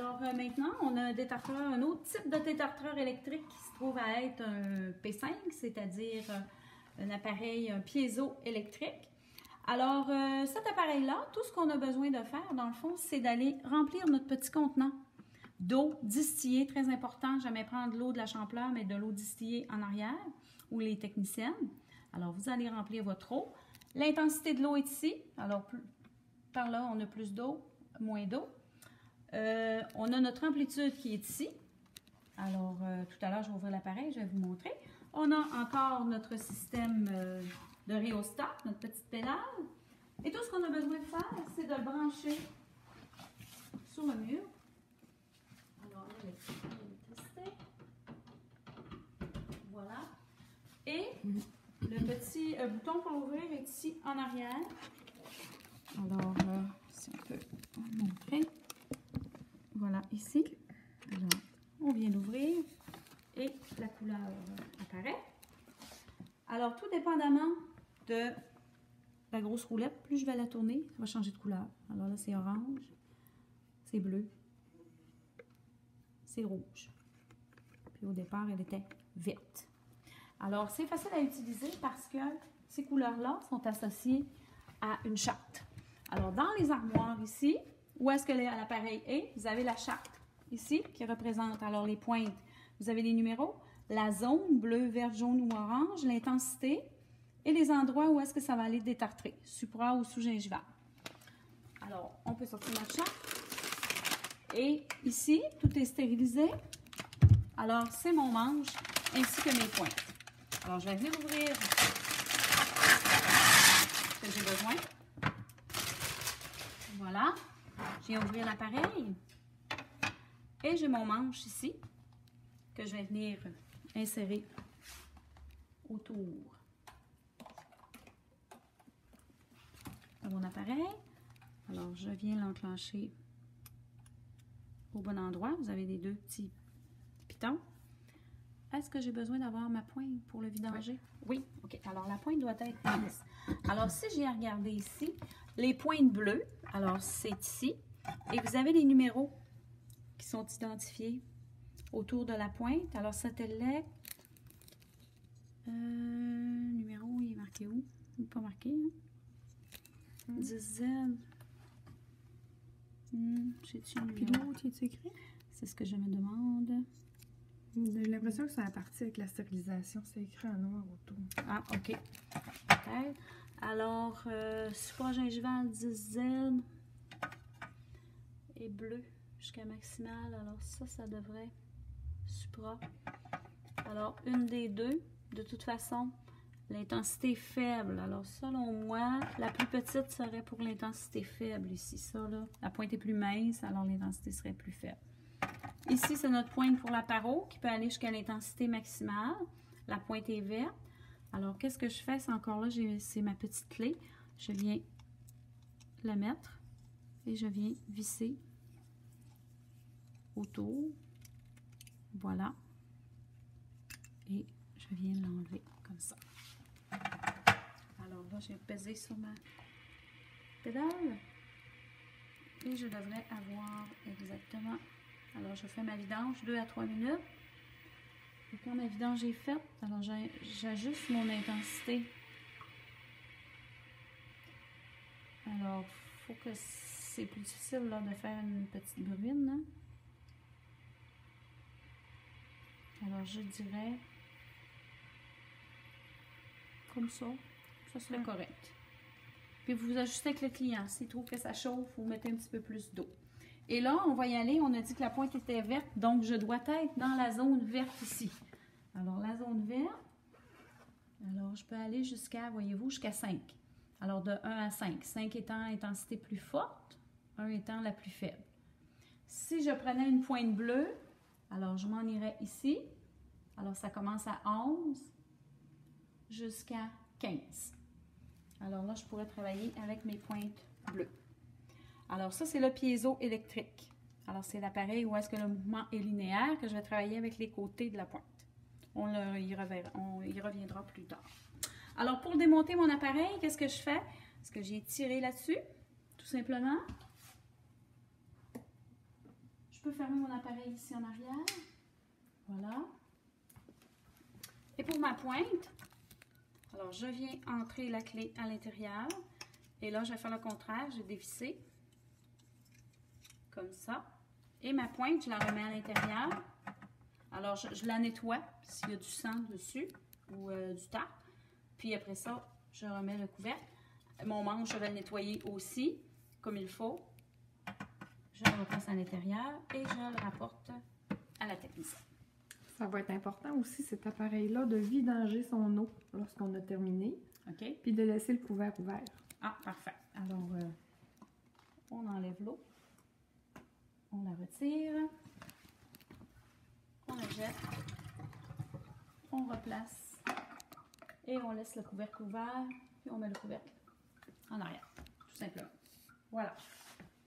Alors maintenant, on a un détartreur, un autre type de détartreur électrique qui se trouve à être un P5, c'est-à-dire un appareil, un piézoélectrique. Alors, cet appareil-là, tout ce qu'on a besoin de faire, dans le fond, c'est d'aller remplir notre petit contenant d'eau distillée, très important, jamais prendre de l'eau de la Champleur, mais de l'eau distillée en arrière, ou les techniciennes. Alors, vous allez remplir votre eau. L'intensité de l'eau est ici. Alors, par là, on a plus d'eau, moins d'eau. On a notre amplitude qui est ici. Alors, tout à l'heure, je vais ouvrir l'appareil, je vais vous montrer. On a encore notre système de rhéostat, notre petite pédale. Et tout ce qu'on a besoin de faire, c'est de le brancher sur le mur. Alors, là, l'électricité. Voilà. Et le petit bouton pour l'ouvrir est ici en arrière. Alors, si on peut montrer. Voilà, ici. Alors, on vient d'ouvrir et la couleur apparaît. Alors, tout dépendamment de la grosse roulette, plus je vais la tourner, ça va changer de couleur. Alors là, c'est orange, c'est bleu, c'est rouge. Puis au départ, elle était verte. Alors, c'est facile à utiliser parce que ces couleurs-là sont associées à une charte. Alors, dans les armoires ici, où est-ce que l'appareil est, vous avez la charte ici qui représente alors les pointes. Vous avez les numéros, la zone bleu, vert, jaune ou orange, l'intensité et les endroits où est-ce que ça va aller détartrer, supra ou sous-gingival. Alors, on peut sortir notre charte. Et ici, tout est stérilisé. Alors, c'est mon manche ainsi que mes pointes. Alors, je vais venir ouvrir ce que j'ai besoin. Voilà. Je viens ouvrir l'appareil. Et j'ai mon manche ici que je vais venir insérer autour de mon appareil. Alors, je viens l'enclencher au bon endroit. Vous avez les deux petits pitons. Est-ce que j'ai besoin d'avoir ma pointe pour le vidanger? Oui. OK. Alors, la pointe doit être lisse. Alors, si j'ai regardé ici, les pointes bleues, alors c'est ici. Et vous avez les numéros qui sont identifiés autour de la pointe. Alors, satellite. Numéro, il est marqué où? Il n'est pas marqué. Hein? 10Z. J'ai-tu le numéro qui est écrit? C'est ce que je me demande. J'ai l'impression que c'est la partie avec la stérilisation. C'est écrit en noir autour. Ah, OK. Peut-être. Alors, supra-gingival 10Z et bleu jusqu'à maximal. Alors, ça devrait supra. Alors, une des deux. De toute façon, l'intensité est faible. Alors, selon moi, la plus petite serait pour l'intensité faible ici. Ça, là, la pointe est plus mince, alors l'intensité serait plus faible. Ici, c'est notre pointe pour la paro qui peut aller jusqu'à l'intensité maximale. La pointe est verte. Alors, qu'est-ce que je fais? C'est encore là, c'est ma petite clé. Je viens la mettre et je viens visser autour. Voilà. Et je viens l'enlever comme ça. Alors là, j'ai pesé sur ma pédale. Et je devrais avoir exactement... Alors, je fais ma vidange 2 à 3 minutes. Et quand ma vidange est faite, alors j'ajuste mon intensité. Alors, il faut que c'est plus difficile là, de faire une petite bruine. Là. Alors, je dirais comme ça. Ça serait correct. Puis, vous ajustez avec le client. S'il trouve que ça chauffe, vous mettez un petit peu plus d'eau. Et là, on va y aller. On a dit que la pointe était verte, donc je dois être dans la zone verte ici. Alors, la zone verte, alors je peux aller jusqu'à, voyez-vous, jusqu'à 5. Alors, de 1 à 5. 5 étant intensité plus forte, 1 étant la plus faible. Si je prenais une pointe bleue, alors je m'en irais ici. Alors, ça commence à 11 jusqu'à 15. Alors là, je pourrais travailler avec mes pointes bleues. Alors ça, c'est le piézoélectrique. Alors c'est l'appareil où est-ce que le mouvement est linéaire, que je vais travailler avec les côtés de la pointe. On y reviendra plus tard. Alors pour démonter mon appareil, qu'est-ce que je fais? Est-ce que j'ai tiré là-dessus? Tout simplement. Je Je peux fermer mon appareil ici en arrière. Voilà. Et pour ma pointe, alors je viens entrer la clé à l'intérieur. Et là, je vais faire le contraire. Je vais dévisser. Comme ça. Et ma pointe, je la remets à l'intérieur. Alors, je la nettoie s'il y a du sang dessus ou du tartre. Puis après ça, je remets le couvercle. Mon manche, je vais le nettoyer aussi, comme il faut. Je le replace à l'intérieur et je le rapporte à la technicienne. Ça va être important aussi, cet appareil-là, de vidanger son eau lorsqu'on a terminé. OK? Puis de laisser le couvert ouvert. Ah, parfait. Alors, on enlève l'eau. On la retire. On la jette. On replace. Et on laisse le couvercle ouvert. Puis on met le couvercle en arrière. Tout simplement. Voilà.